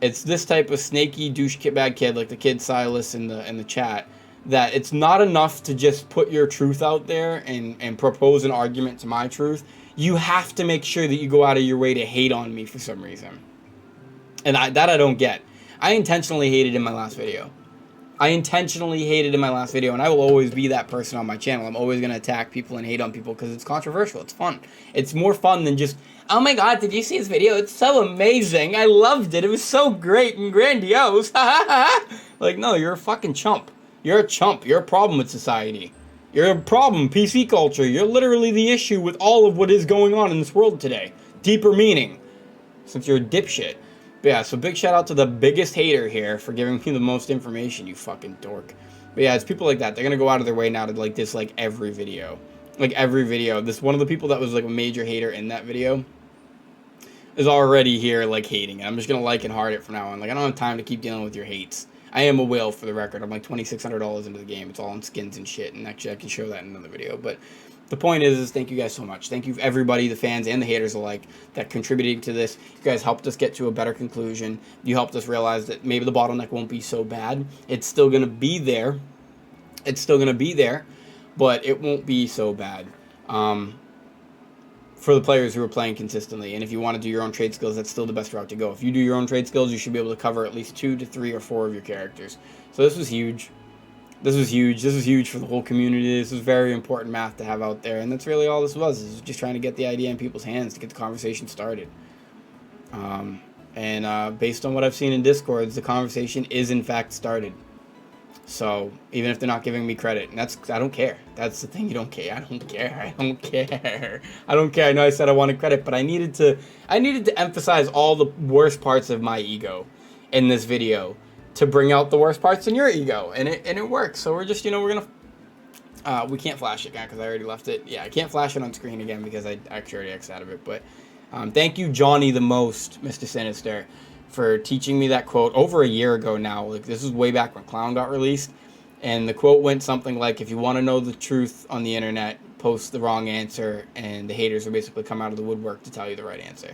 It's this type of snaky douchebag kid, like the kid Silas in the chat, that it's not enough to just put your truth out there and propose an argument to my truth. You have to make sure that you go out of your way to hate on me for some reason. And that I don't get. I intentionally hated in my last video. And I will always be that person on my channel. I'm always going to attack people and hate on people because it's controversial. It's fun. It's more fun than just, oh my god, did you see his video? It's so amazing. I loved it. It was so great and grandiose. Like, no, you're a fucking chump. You're a chump. You're a problem with society. You're a problem, PC culture. You're literally the issue with all of what is going on in this world today. Deeper meaning. Since you're a dipshit. But yeah, so big shout out to the biggest hater here for giving me the most information, you fucking dork. But yeah, it's people like that. They're gonna go out of their way now to like dislike every video. Like every video. This one of the people that was like a major hater in that video is already here like hating it. I'm just gonna like and heart it from now on. Like I don't have time to keep dealing with your hates. I am a whale for the record. I'm like $2,600 into the game. It's all on skins and shit. And actually I can show that in another video. But the point is thank you guys so much. Thank you everybody, the fans and the haters alike, that contributed to this. You guys helped us get to a better conclusion. You helped us realize that maybe the bottleneck won't be so bad. It's still gonna be there. It's still gonna be there, but it won't be so bad. For the players who are playing consistently. And if you want to do your own trade skills, that's still the best route to go. If you do your own trade skills, you should be able to cover at least 2 to 3 or 4 of your characters. So this was huge. This was huge. This was huge for the whole community. This was very important math to have out there. And that's really all this was. This was just trying to get the idea in people's hands to get the conversation started. Based on what I've seen in Discords, the conversation is in fact started. So even if they're not giving me credit, and I don't care. That's the thing. You don't care. I don't care. I don't care. I don't care. I know I said I wanted credit, but I needed to emphasize all the worst parts of my ego in this video to bring out the worst parts in your ego, and it works. So we're just, we're gonna we can't flash it again because I already left it. Yeah, I can't flash it on screen again because I actually already X'd out of it. But thank you, Johnny the Most, Mr. Sinister, for teaching me that quote over a year ago now. Like, this is way back when Clown got released, and the quote went something like, if you want to know the truth on the internet, post the wrong answer, and the haters will basically come out of the woodwork to tell you the right answer.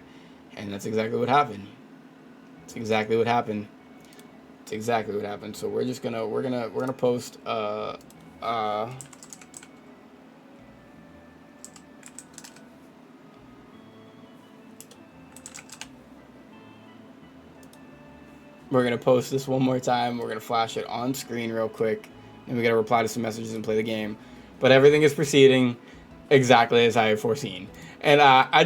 And that's exactly what happened. It's exactly what happened. It's exactly what happened. So we're just gonna post we're going to post this one more time. We're going to flash it on screen real quick. And we got to reply to some messages and play the game. But everything is proceeding exactly as I have foreseen. And I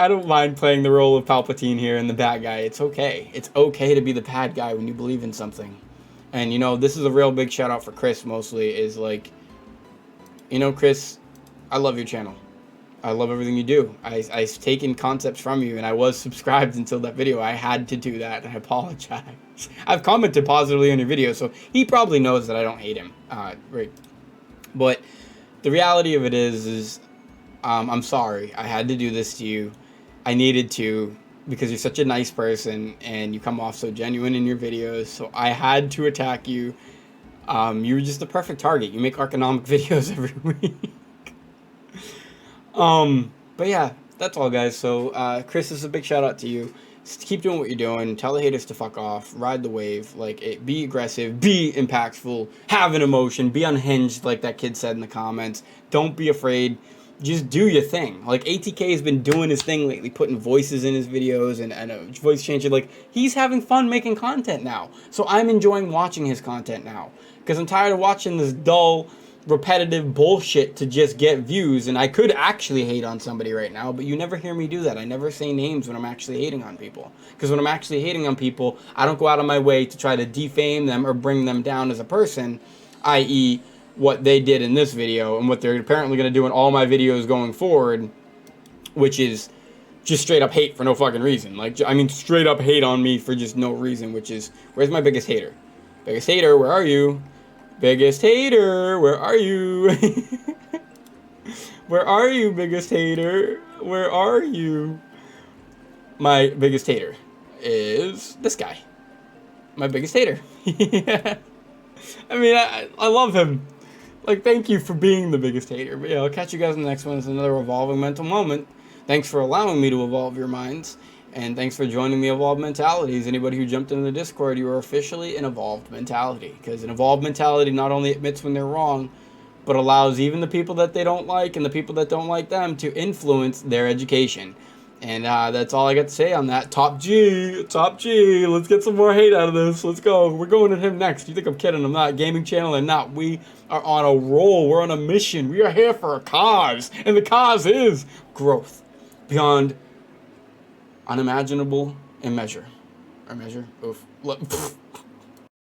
don't mind playing the role of Palpatine here and the bad guy. It's okay. It's okay to be the bad guy when you believe in something. And, this is a real big shout out for Chris mostly. Is like, Chris, I love your channel. I love everything you do. I've taken concepts from you, and I was subscribed until that video. I had to do that, and I apologize. I've commented positively on your video, so he probably knows that I don't hate him. Right. But the reality of it is I'm sorry. I had to do this to you. I needed to, because you're such a nice person, and you come off so genuine in your videos, so I had to attack you. You were just the perfect target. You make economic videos every week. But yeah, that's all, guys. So, Chris, this is a big shout out to you. Just keep doing what you're doing. Tell the haters to fuck off. Ride the wave. Be aggressive. Be impactful. Have an emotion. Be unhinged, like that kid said in the comments. Don't be afraid. Just do your thing. Like, ATK has been doing his thing lately, putting voices in his videos and a voice changer. Like, he's having fun making content now. So I'm enjoying watching his content now. Because I'm tired of watching this dull, repetitive bullshit to just get views. And I could actually hate on somebody right now, but you never hear me do that. I never say names when I'm actually hating on people. Because when I'm actually hating on people, I don't go out of my way to try to defame them or bring them down as a person, i.e., what they did in this video and what they're apparently going to do in all my videos going forward, which is just straight up hate for no fucking reason. Straight up hate on me for just no reason, which is, where's my biggest hater? Biggest hater, where are you? Biggest hater, where are you? Where are you, biggest hater? Where are you? My biggest hater is this guy. My biggest hater. Yeah. I love him. Thank you for being the biggest hater. But yeah, I'll catch you guys in the next one. It's another Evolving Mental Moment. Thanks for allowing me to evolve your minds. And thanks for joining the Evolved Mentalities. Anybody who jumped into the Discord, you are officially an Evolved Mentality. Because an Evolved Mentality not only admits when they're wrong, but allows even the people that they don't like and the people that don't like them to influence their education. And that's all I got to say on that. Top G. Let's get some more hate out of this. Let's go. We're going at him next. You think I'm kidding? I'm not. Gaming channel and not. We are on a roll. We're on a mission. We are here for a cause. And the cause is growth beyond unimaginable and measure. Or measure? Oof.